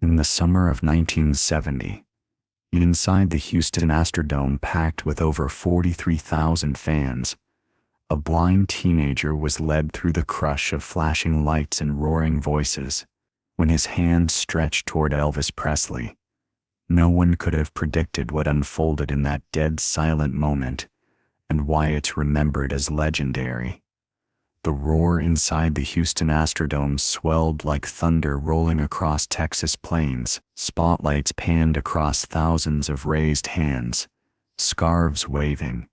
In the summer of 1970, inside the Houston Astrodome packed with over 43,000 fans, a blind teenager was led through the crush of flashing lights and roaring voices. When his hand stretched toward Elvis Presley, no one could have predicted what unfolded in that dead silent moment and why it's remembered as legendary. The roar inside the Houston Astrodome swelled like thunder rolling across Texas plains. Spotlights panned across thousands of raised hands, scarves waving,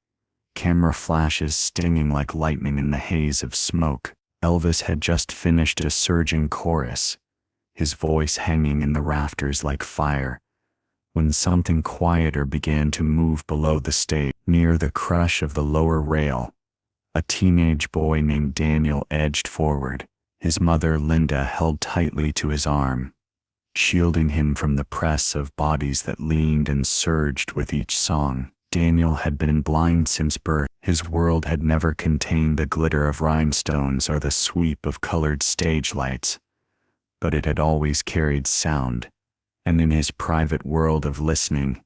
camera flashes stinging like lightning in the haze of smoke. Elvis had just finished a surging chorus, his voice hanging in the rafters like fire, when something quieter began to move below the stage. Near the crush of the lower rail, a teenage boy named Daniel edged forward. His mother, Linda, held tightly to his arm, shielding him from the press of bodies that leaned and surged with each song. Daniel had been blind since birth. His world had never contained the glitter of rhinestones or the sweep of colored stage lights, but it had always carried sound, and in his private world of listening,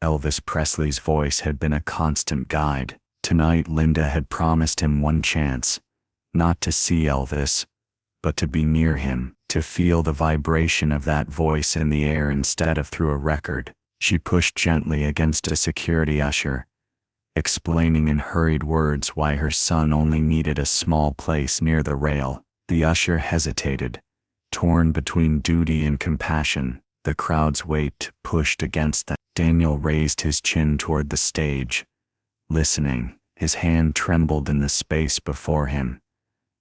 Elvis Presley's voice had been a constant guide. Tonight Linda had promised him one chance, not to see Elvis, but to be near him, to feel the vibration of that voice in the air instead of through a record. She pushed gently against a security usher, explaining in hurried words why her son only needed a small place near the rail. The usher hesitated, torn between duty and compassion. The crowd's weight pushed against them. Daniel raised his chin toward the stage, listening. His hand trembled in the space before him,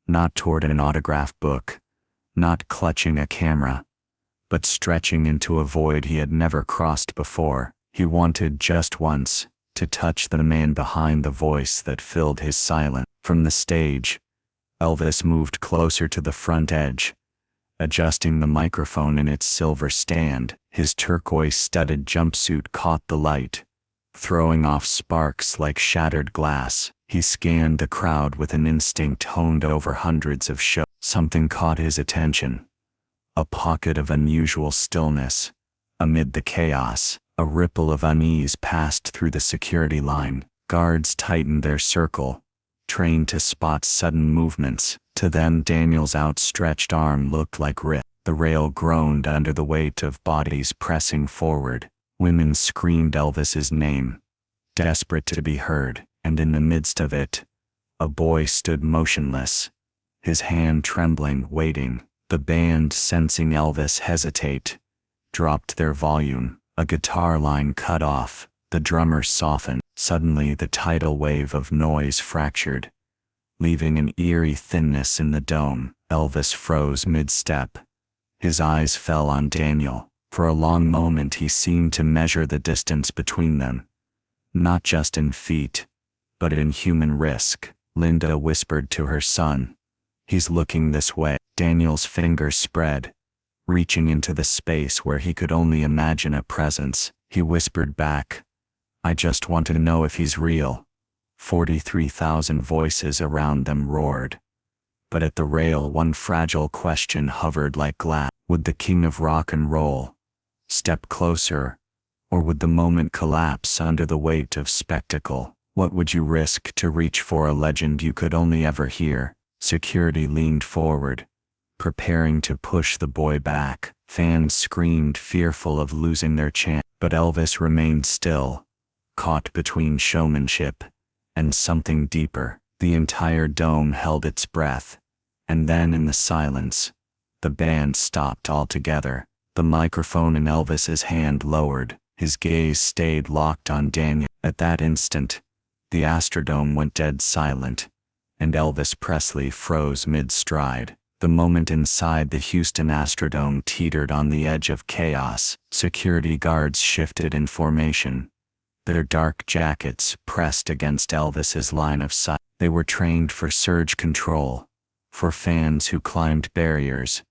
not toward an autograph book, not clutching a camera, but stretching into a void he had never crossed before. He wanted just once to touch the man behind the voice that filled his silence. From the stage, Elvis moved closer to the front edge, adjusting the microphone in its silver stand. His turquoise-studded jumpsuit caught the light, throwing off sparks like shattered glass. He scanned the crowd with an instinct honed over hundreds of shows. Something caught his attention. A pocket of unusual stillness. Amid the chaos, a ripple of unease passed through the security line. Guards tightened their circle, trained to spot sudden movements. To them, Daniel's outstretched arm looked like rip. The rail groaned under the weight of bodies pressing forward. Women screamed Elvis's name, desperate to be heard, and in the midst of it, a boy stood motionless, his hand trembling, waiting. The band, sensing Elvis hesitate, dropped their volume. A guitar line cut off. The drummer softened. Suddenly the tidal wave of noise fractured, leaving an eerie thinness in the dome. Elvis froze mid-step. His eyes fell on Daniel. For a long moment he seemed to measure the distance between them, not just in feet, but in human risk. Linda whispered to her son, "He's looking this way." Daniel's fingers spread, reaching into the space where he could only imagine a presence. He whispered back, "I just want to know if he's real." 43,000 voices around them roared. But at the rail, one fragile question hovered like glass. Would the king of rock and roll step closer, or would the moment collapse under the weight of spectacle? What would you risk to reach for a legend you could only ever hear? Security leaned forward, preparing to push the boy back. Fans screamed, fearful of losing their chance. But Elvis remained still, caught between showmanship and something deeper. The entire dome held its breath, and then in the silence, the band stopped altogether. The microphone in Elvis's hand lowered. His gaze stayed locked on Daniel. At that instant, the Astrodome went dead silent, and Elvis Presley froze mid-stride. The moment inside the Houston Astrodome teetered on the edge of chaos. Security guards shifted in formation, their dark jackets pressed against Elvis's line of sight. They were trained for surge control, for fans who climbed barriers,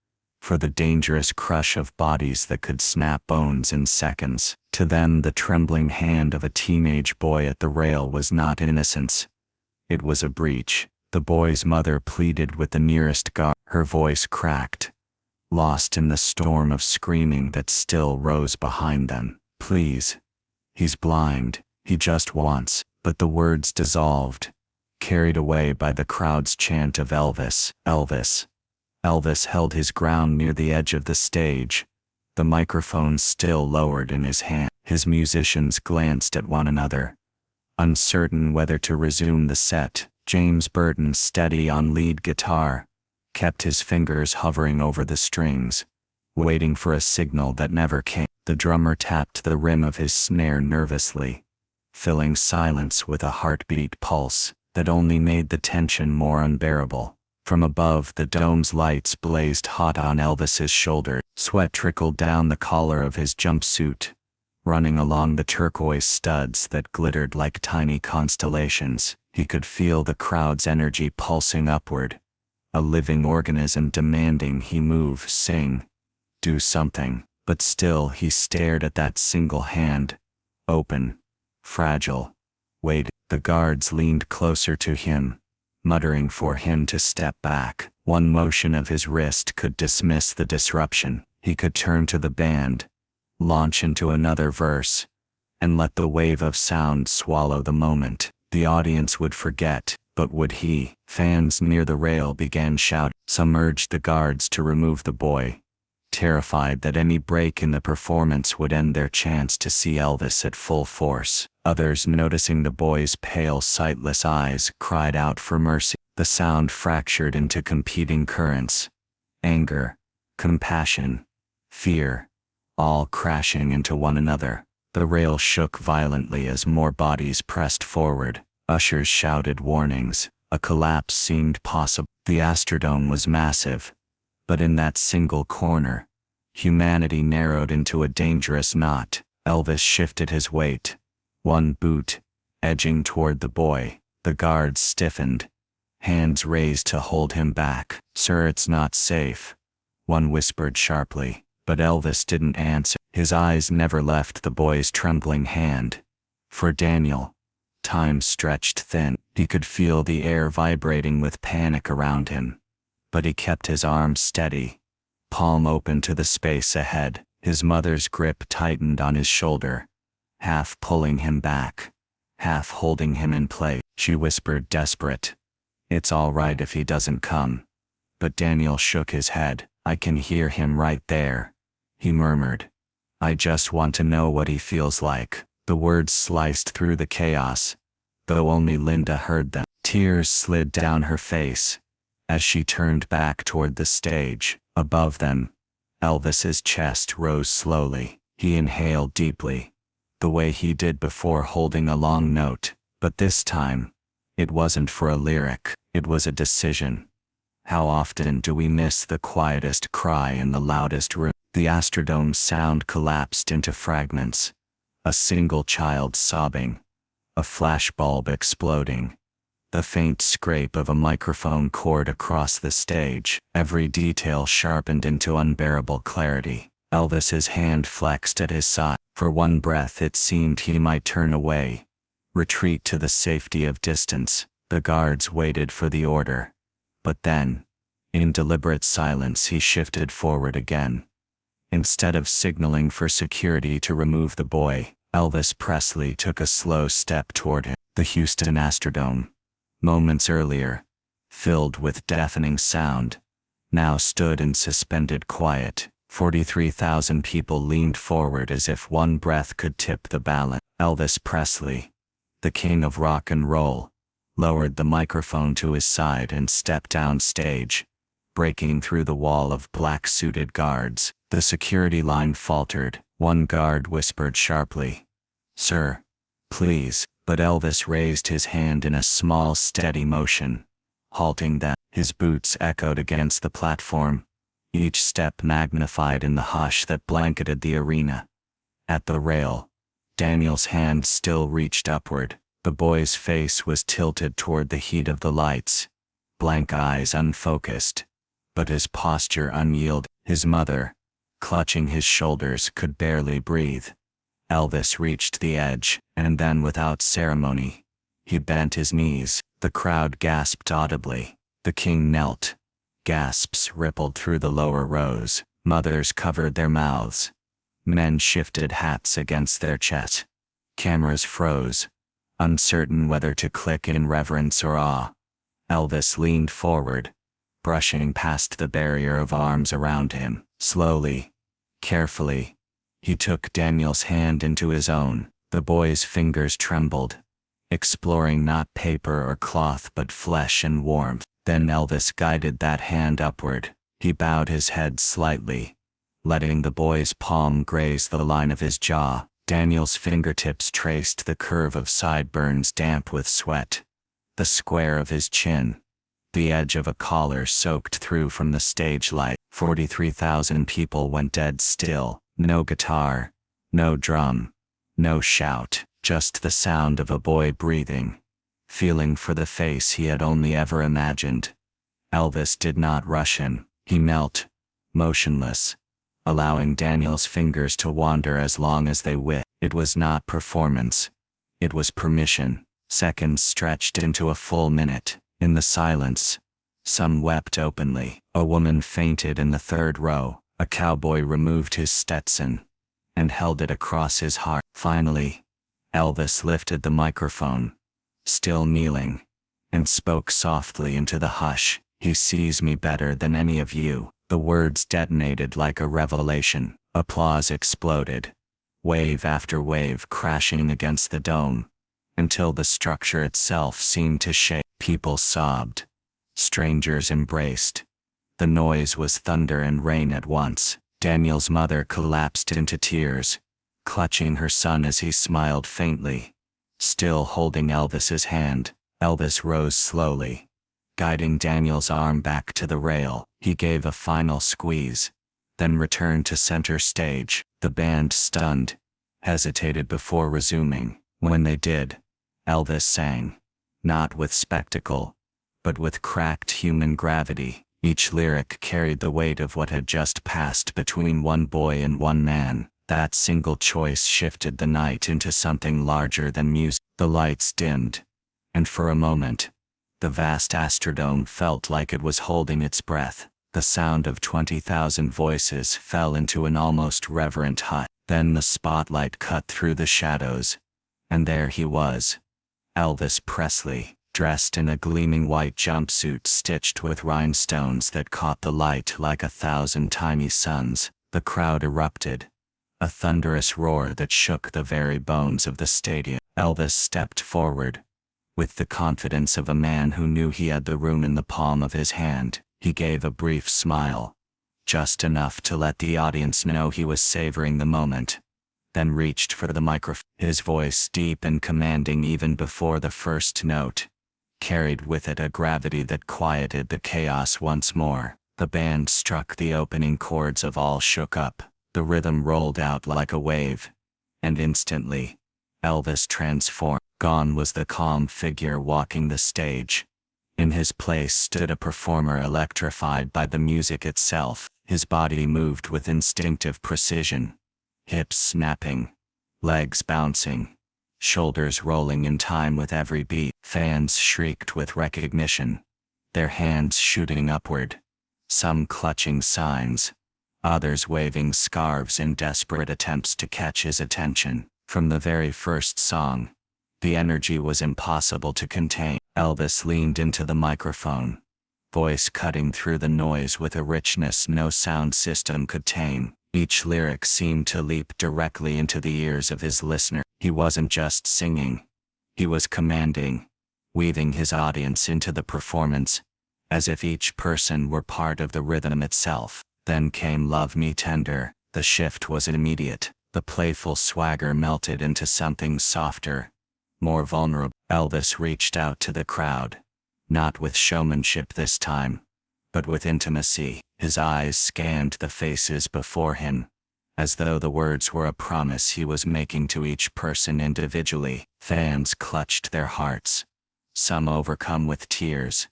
for the dangerous crush of bodies that could snap bones in seconds. To them, the trembling hand of a teenage boy at the rail was not innocence. It was a breach. The boy's mother pleaded with the nearest guard. Her voice cracked, lost in the storm of screaming that still rose behind them. Please. He's blind, he just wants, but the words dissolved, carried away by the crowd's chant of Elvis. Elvis. Elvis held his ground near the edge of the stage, the microphone still lowered in his hand. His musicians glanced at one another, uncertain whether to resume the set. James Burton, steady on lead guitar, kept his fingers hovering over the strings, waiting for a signal that never came. The drummer tapped the rim of his snare nervously, filling silence with a heartbeat pulse that only made the tension more unbearable. From above, the dome's lights blazed hot on Elvis's shoulder. Sweat trickled down the collar of his jumpsuit, running along the turquoise studs that glittered like tiny constellations. He could feel the crowd's energy pulsing upward, a living organism demanding he move, sing, do something. But still he stared at that single hand, open, fragile, waited. The guards leaned closer to him, muttering for him to step back. One motion of his wrist could dismiss the disruption. He could turn to the band, launch into another verse, and let the wave of sound swallow the moment. The audience would forget, but would he? Fans near the rail began shouting. Some urged the guards to remove the boy, terrified that any break in the performance would end their chance to see Elvis at full force. Others, noticing the boy's pale, sightless eyes, cried out for mercy. The sound fractured into competing currents, anger, compassion, fear, all crashing into one another. The rail shook violently as more bodies pressed forward. Ushers shouted warnings. A collapse seemed possible. The Astrodome was massive, but in that single corner, humanity narrowed into a dangerous knot. Elvis shifted his weight, one boot, edging toward the boy. The guards stiffened, hands raised to hold him back. "Sir, it's not safe," one whispered sharply. But Elvis didn't answer. His eyes never left the boy's trembling hand. For Daniel, time stretched thin. He could feel the air vibrating with panic around him. But he kept his arms steady, palm open to the space ahead. His mother's grip tightened on his shoulder, half pulling him back, half holding him in place. She whispered, desperate, "It's all right if he doesn't come." But Daniel shook his head. "I can hear him right there," he murmured. "I just want to know what he feels like." The words sliced through the chaos, though only Linda heard them. Tears slid down her face as she turned back toward the stage. Above them, Elvis's chest rose slowly. He inhaled deeply, the way he did before holding a long note. But this time, it wasn't for a lyric, it was a decision. How often do we miss the quietest cry in the loudest room? The Astrodome's sound collapsed into fragments. A single child sobbing, a flashbulb exploding, the faint scrape of a microphone cord across the stage. Every detail sharpened into unbearable clarity. Elvis's hand flexed at his side. For one breath it seemed he might turn away, retreat to the safety of distance. The guards waited for the order. But then, in deliberate silence, he shifted forward again. Instead of signaling for security to remove the boy, Elvis Presley took a slow step toward him. The Houston Astrodome, moments earlier, filled with deafening sound, now stood in suspended quiet. 43,000 people leaned forward as if one breath could tip the balance. Elvis Presley, the king of rock and roll, lowered the microphone to his side and stepped down stage, breaking through the wall of black-suited guards. The security line faltered. One guard whispered sharply, "Sir, please." But Elvis raised his hand in a small, steady motion, halting them. His boots echoed against the platform, each step magnified in the hush that blanketed the arena. At the rail, Daniel's hand still reached upward. The boy's face was tilted toward the heat of the lights, blank eyes unfocused, but his posture unyielding. His mother, clutching his shoulders, could barely breathe. Elvis reached the edge, and then without ceremony, he bent his knees. The crowd gasped audibly. The king knelt, Gasps rippled through the lower rows. Mothers covered their mouths. Men shifted hats against their chests. Cameras froze, uncertain whether to click in reverence or awe. Elvis leaned forward, brushing past the barrier of arms around him. Slowly, carefully, he took Daniel's hand into his own. The boy's fingers trembled, exploring not paper or cloth but flesh and warmth. Then Elvis guided that hand upward. He bowed his head slightly, letting the boy's palm graze the line of his jaw. Daniel's fingertips traced the curve of sideburns damp with sweat, the square of his chin, the edge of a collar soaked through from the stage light. 43,000 people went dead still. No guitar, no drum, no shout, just the sound of a boy breathing, feeling for the face he had only ever imagined. Elvis did not rush him. He knelt, motionless, allowing Daniel's fingers to wander as long as they wished. It was not performance. It was permission. Seconds stretched into a full minute. In the silence, some wept openly. A woman fainted in the third row. A cowboy removed his Stetson and held it across his heart. Finally, Elvis lifted the microphone, still kneeling, and spoke softly into the hush. "He sees me better than any of you." The words detonated like a revelation. Applause exploded, wave after wave crashing against the dome, until the structure itself seemed to shake. People sobbed. Strangers embraced. The noise was thunder and rain at once. Daniel's mother collapsed into tears, clutching her son as he smiled faintly, still holding Elvis's hand. Elvis rose slowly, guiding Daniel's arm back to the rail. He gave a final squeeze, then returned to center stage. The band, stunned, hesitated before resuming. When they did, Elvis sang, not with spectacle, but with cracked human gravity. Each lyric carried the weight of what had just passed between one boy and one man. That single choice shifted the night into something larger than music. The lights dimmed, and for a moment, the vast Astrodome felt like it was holding its breath. The sound of 20,000 voices fell into an almost reverent hush. Then the spotlight cut through the shadows, and there he was, Elvis Presley, dressed in a gleaming white jumpsuit stitched with rhinestones that caught the light like 1,000 tiny suns. The crowd erupted, a thunderous roar that shook the very bones of the stadium. Elvis stepped forward, with the confidence of a man who knew he had the room in the palm of his hand. He gave a brief smile, just enough to let the audience know he was savoring the moment, then reached for the microphone. His voice, deep and commanding even before the first note, carried with it a gravity that quieted the chaos once more. The band struck the opening chords of All Shook Up. The rhythm rolled out like a wave, and instantly, Elvis transformed. Gone was the calm figure walking the stage. In his place stood a performer electrified by the music itself. His body moved with instinctive precision, hips snapping, legs bouncing, shoulders rolling in time with every beat. Fans shrieked with recognition, their hands shooting upward, some clutching signs, others waving scarves in desperate attempts to catch his attention. From the very first song, the energy was impossible to contain. Elvis leaned into the microphone, voice cutting through the noise with a richness no sound system could tame. Each lyric seemed to leap directly into the ears of his listener. He wasn't just singing, he was commanding, weaving his audience into the performance, as if each person were part of the rhythm itself. Then came Love Me Tender. The shift was immediate. The playful swagger melted into something softer, more vulnerable. Elvis reached out to the crowd, not with showmanship this time, but with intimacy. His eyes scanned the faces before him, as though the words were a promise he was making to each person individually. Fans clutched their hearts, some overcome with tears,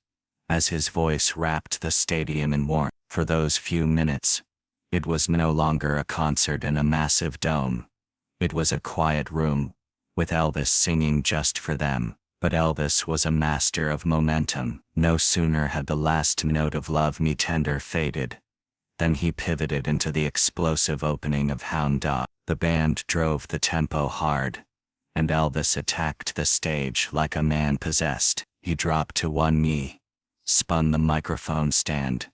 as his voice wrapped the stadium in warmth. For those few minutes, it was no longer a concert in a massive dome. It was a quiet room, with Elvis singing just for them. But Elvis was a master of momentum. No sooner had the last note of Love Me Tender faded than he pivoted into the explosive opening of Hound Dog. The band drove the tempo hard, and Elvis attacked the stage like a man possessed. He dropped to one knee, spun the microphone stand,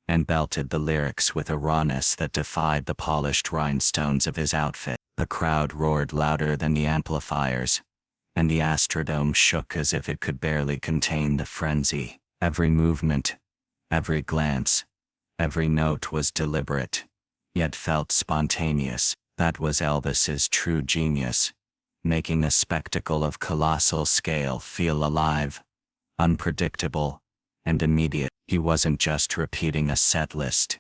and belted the lyrics with a rawness that defied the polished rhinestones of his outfit. The crowd roared louder than the amplifiers, and the Astrodome shook as if it could barely contain the frenzy. Every movement, every glance, every note was deliberate, yet felt spontaneous. That was Elvis's true genius, making a spectacle of colossal scale feel alive, unpredictable, and immediate. He wasn't just repeating a set list.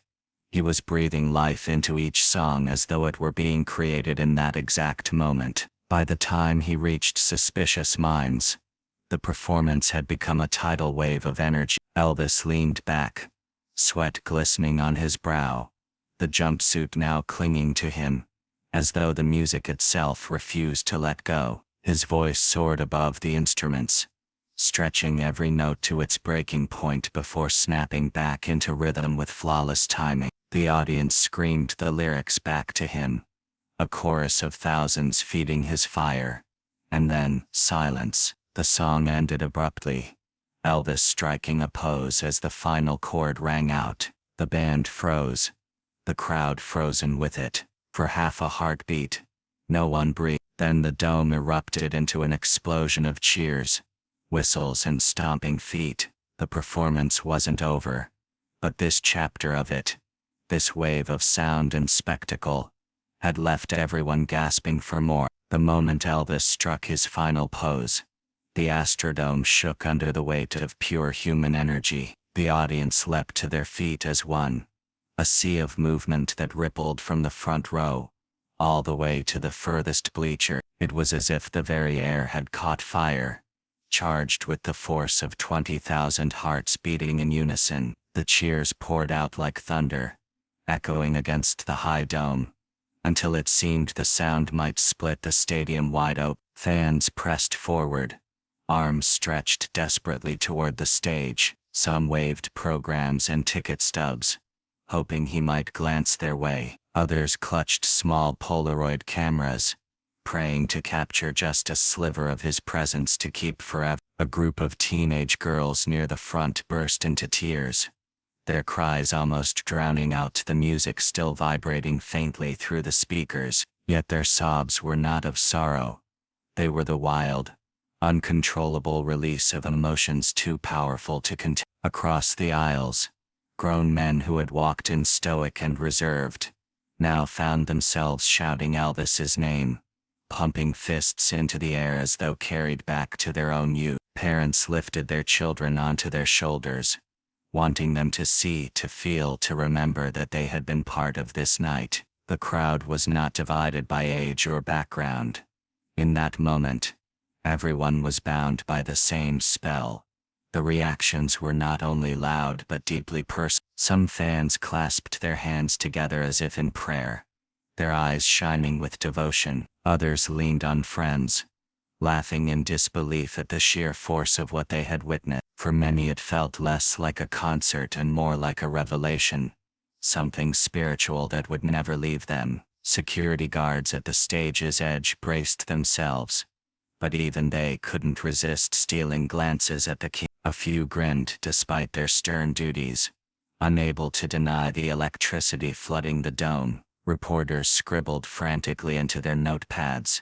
He was breathing life into each song as though it were being created in that exact moment. By the time he reached Suspicious Minds, the performance had become a tidal wave of energy. Elvis leaned back, sweat glistening on his brow, the jumpsuit now clinging to him, as though the music itself refused to let go. His voice soared above the instruments, stretching every note to its breaking point before snapping back into rhythm with flawless timing. The audience screamed the lyrics back to him, a chorus of thousands feeding his fire. And then, silence. The song ended abruptly, Elvis striking a pose as the final chord rang out. The band froze, the crowd frozen with it. For half a heartbeat, no one breathed. Then the dome erupted into an explosion of cheers, whistles and stomping feet. The performance wasn't over, but this chapter of it, this wave of sound and spectacle, had left everyone gasping for more. The moment Elvis struck his final pose, the Astrodome shook under the weight of pure human energy. The audience leapt to their feet as one, a sea of movement that rippled from the front row all the way to the furthest bleacher. It was as if the very air had caught fire, charged with the force of 20,000 hearts beating in unison. The cheers poured out like thunder, echoing against the high dome, until it seemed the sound might split the stadium wide open. Fans pressed forward, arms stretched desperately toward the stage. Some waved programs and ticket stubs, hoping he might glance their way. Others clutched small Polaroid cameras, praying to capture just a sliver of his presence to keep forever. A group of teenage girls near the front burst into tears, their cries almost drowning out the music still vibrating faintly through the speakers. Yet their sobs were not of sorrow. They were the wild, uncontrollable release of emotions too powerful to contain. Across the aisles, grown men who had walked in stoic and reserved, now found themselves shouting Elvis's name, pumping fists into the air as though carried back to their own youth. Parents lifted their children onto their shoulders, wanting them to see, to feel, to remember that they had been part of this night. The crowd was not divided by age or background. In that moment, everyone was bound by the same spell. The reactions were not only loud but deeply personal. Some fans clasped their hands together as if in prayer, their eyes shining with devotion. Others leaned on friends, laughing in disbelief at the sheer force of what they had witnessed. For many it felt less like a concert and more like a revelation, something spiritual that would never leave them. Security guards at the stage's edge braced themselves, but even they couldn't resist stealing glances at the king. A few grinned despite their stern duties, unable to deny the electricity flooding the dome. Reporters scribbled frantically into their notepads,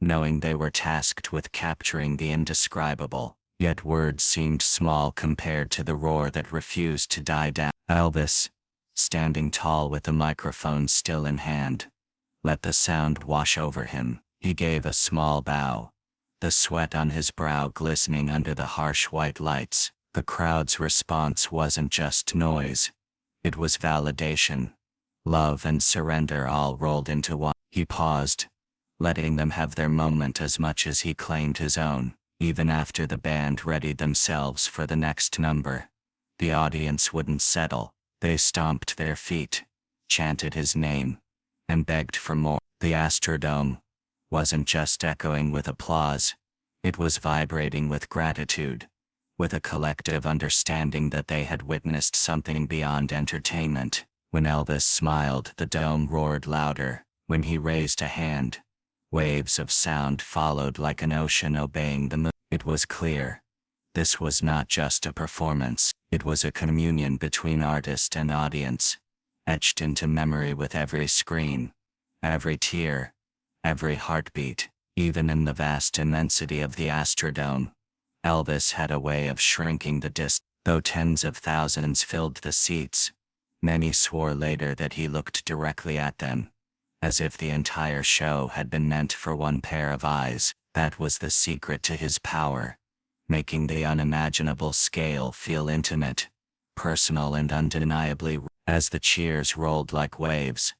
knowing they were tasked with capturing the indescribable. Yet words seemed small compared to the roar that refused to die down. Elvis, standing tall with the microphone still in hand, let the sound wash over him. He gave a small bow, the sweat on his brow glistening under the harsh white lights. The crowd's response wasn't just noise. It was validation, love and surrender all rolled into one. He paused, letting them have their moment as much as he claimed his own. Even after the band readied themselves for the next number, the audience wouldn't settle. They stomped their feet, chanted his name, and begged for more. The Astrodome wasn't just echoing with applause, It was vibrating with gratitude, with a collective understanding that they had witnessed something beyond entertainment. When Elvis smiled, the dome roared louder. When he raised a hand, waves of sound followed like an ocean obeying the moon. It was clear. This was not just a performance, it was a communion between artist and audience, etched into memory with every scream, every tear, every heartbeat. Even in the vast immensity of the Astrodome, Elvis had a way of shrinking the distance. Though tens of thousands filled the seats, many swore later that he looked directly at them, as if the entire show had been meant for one pair of eyes. That was the secret to his power, making the unimaginable scale feel intimate, personal and undeniably real. As the cheers rolled like waves,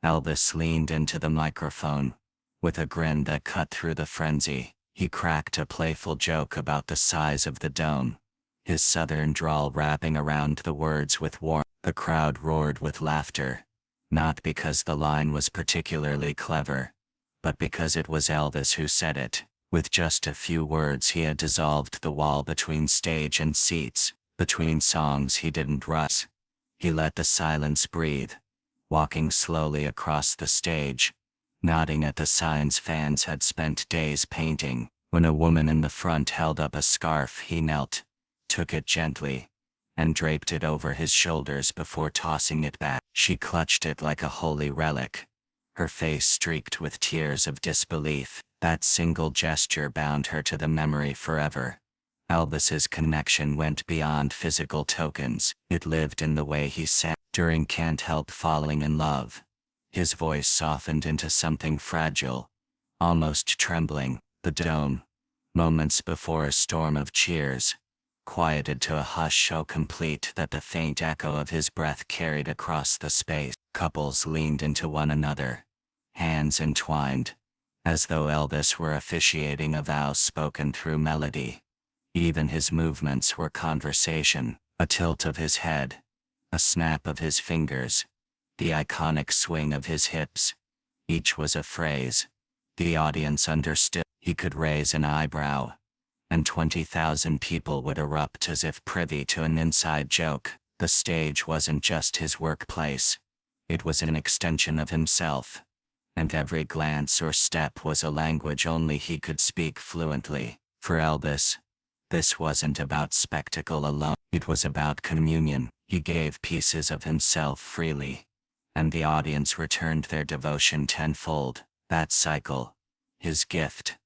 Elvis leaned into the microphone. With a grin that cut through the frenzy, he cracked a playful joke about the size of the dome, his southern drawl wrapping around the words with warmth. The crowd roared with laughter, not because the line was particularly clever, but because it was Elvis who said it. With just a few words he had dissolved the wall between stage and seats. Between songs he didn't rush. He let the silence breathe, walking slowly across the stage, nodding at the signs fans had spent days painting. When a woman in the front held up a scarf, he knelt, took it gently, and draped it over his shoulders before tossing it back. She clutched it like a holy relic, her face streaked with tears of disbelief. That single gesture bound her to the memory forever. Elvis's connection went beyond physical tokens. It lived in the way he sang during Can't Help Falling in Love. His voice softened into something fragile, almost trembling. The dome, moments before a storm of cheers, quieted to a hush so complete that the faint echo of his breath carried across the space. Couples leaned into one another, hands entwined, as though Elvis were officiating a vow spoken through melody. Even his movements were conversation, a tilt of his head, a snap of his fingers, the iconic swing of his hips. Each was a phrase. The audience understood. He could raise an eyebrow, and 20,000 people would erupt as if privy to an inside joke. The stage wasn't just his workplace. It was an extension of himself, and every glance or step was a language only he could speak fluently. For Elvis, this wasn't about spectacle alone. It was about communion. He gave pieces of himself freely, and the audience returned their devotion tenfold. That cycle, his gift,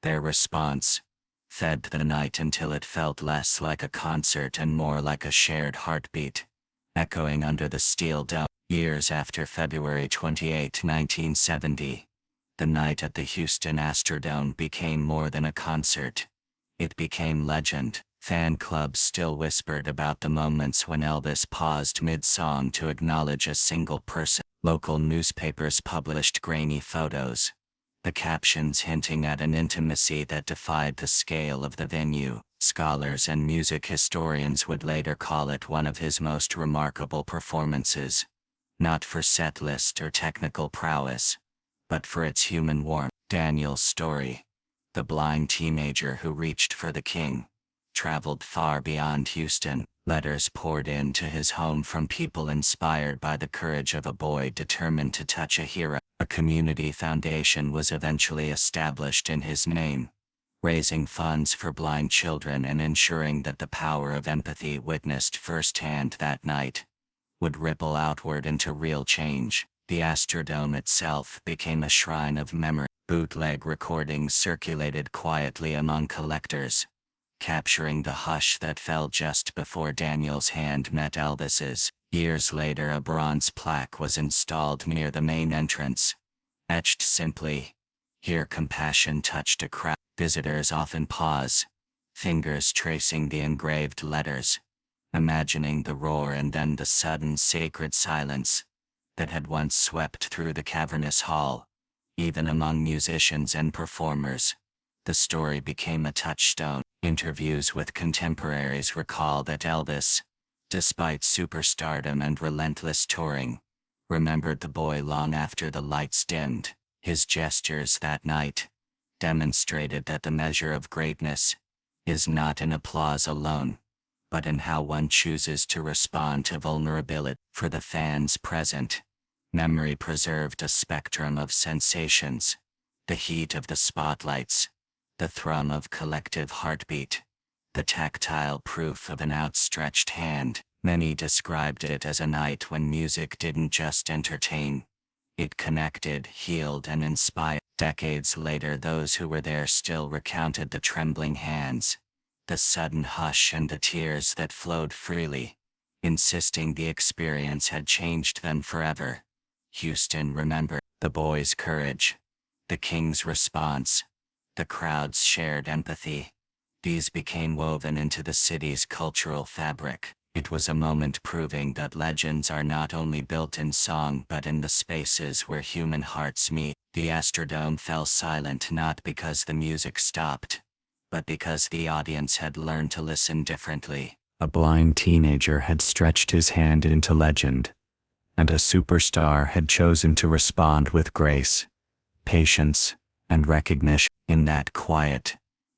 their response, fed the night until it felt less like a concert and more like a shared heartbeat, echoing under the steel dome. Years after February 28, 1970, the night at the Houston Astrodome became more than a concert. It became legend. Fan clubs still whispered about the moments when Elvis paused mid-song to acknowledge a single person. Local newspapers published grainy photos, the captions hinting at an intimacy that defied the scale of the venue. Scholars and music historians would later call it one of his most remarkable performances, not for set list or technical prowess, but for its human warmth. Daniel's story, the blind teenager who reached for the king, traveled far beyond Houston. Letters poured into his home from people inspired by the courage of a boy determined to touch a hero. A community foundation was eventually established in his name, raising funds for blind children and ensuring that the power of empathy witnessed firsthand that night would ripple outward into real change. The Astrodome itself became a shrine of memory. Bootleg recordings circulated quietly among collectors, capturing the hush that fell just before Daniel's hand met Elvis's. Years later, a bronze plaque was installed near the main entrance, etched simply, "Here compassion touched a crowd." Visitors often pause, fingers tracing the engraved letters, imagining the roar and then the sudden sacred silence that had once swept through the cavernous hall. Even among musicians and performers, the story became a touchstone. Interviews with contemporaries recall that Elvis, despite superstardom and relentless touring, remembered the boy long after the lights dimmed. His gestures that night, demonstrated that the measure of greatness is not in applause alone, but in how one chooses to respond to vulnerability. For the fans present, memory preserved a spectrum of sensations: the heat of the spotlights, the thrum of collective heartbeat, the tactile proof of an outstretched hand. Many described it as a night when music didn't just entertain, it connected, healed, and inspired. Decades later, those who were there still recounted the trembling hands, the sudden hush, and the tears that flowed freely, insisting the experience had changed them forever. Houston remembered the boys' courage, the king's response, the crowd's shared empathy. These became woven into the city's cultural fabric. It was a moment proving that legends are not only built in song but in the spaces where human hearts meet. The Astrodome fell silent not because the music stopped, but because the audience had learned to listen differently. A blind teenager had stretched his hand into legend, and a superstar had chosen to respond with grace, patience, and recognition. In that quiet,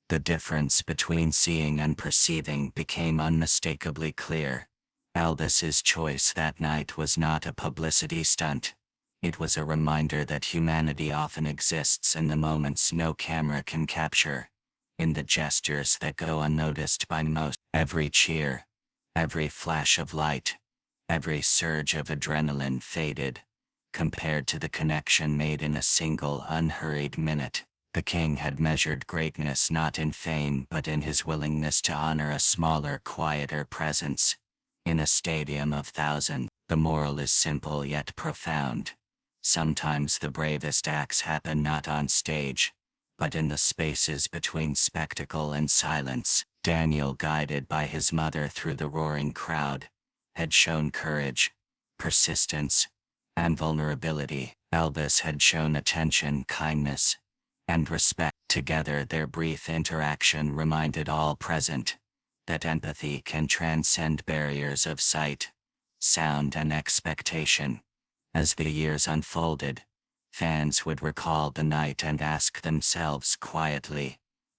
the difference between seeing and perceiving became unmistakably clear. Elvis's choice that night was not a publicity stunt. It was a reminder that humanity often exists in the moments no camera can capture, in the gestures that go unnoticed by most. Every cheer, every flash of light, every surge of adrenaline faded, compared to the connection made in a single unhurried minute. The king had measured greatness not in fame but in his willingness to honor a smaller, quieter presence. In a stadium of thousands, the moral is simple yet profound. Sometimes the bravest acts happen not on stage, but in the spaces between spectacle and silence. Daniel, guided by his mother through the roaring crowd, had shown courage, persistence, and vulnerability. Elvis had shown attention, kindness, and respect. Together, their brief interaction reminded all present that empathy can transcend barriers of sight, sound, and expectation. As the years unfolded, fans would recall the night and ask themselves quietly,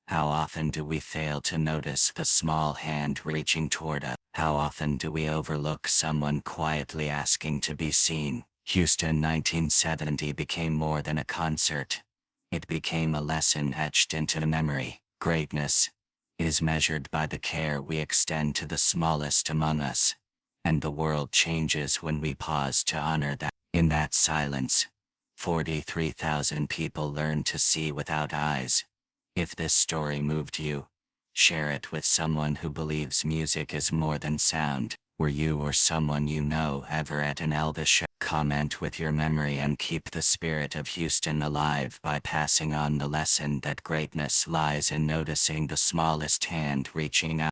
how often do we fail to notice the small hand reaching toward us? How often do we overlook someone quietly asking to be seen? Houston 1970 became more than a concert. It became a lesson etched into memory. Greatness is measured by the care we extend to the smallest among us, and the world changes when we pause to honor that. In that silence, 43,000 people learned to see without eyes. If this story moved you, share it with someone who believes music is more than sound. Were you or someone you know ever at an Elvis show? Comment with your memory and keep the spirit of Houston alive by passing on the lesson that greatness lies in noticing the smallest hand reaching out.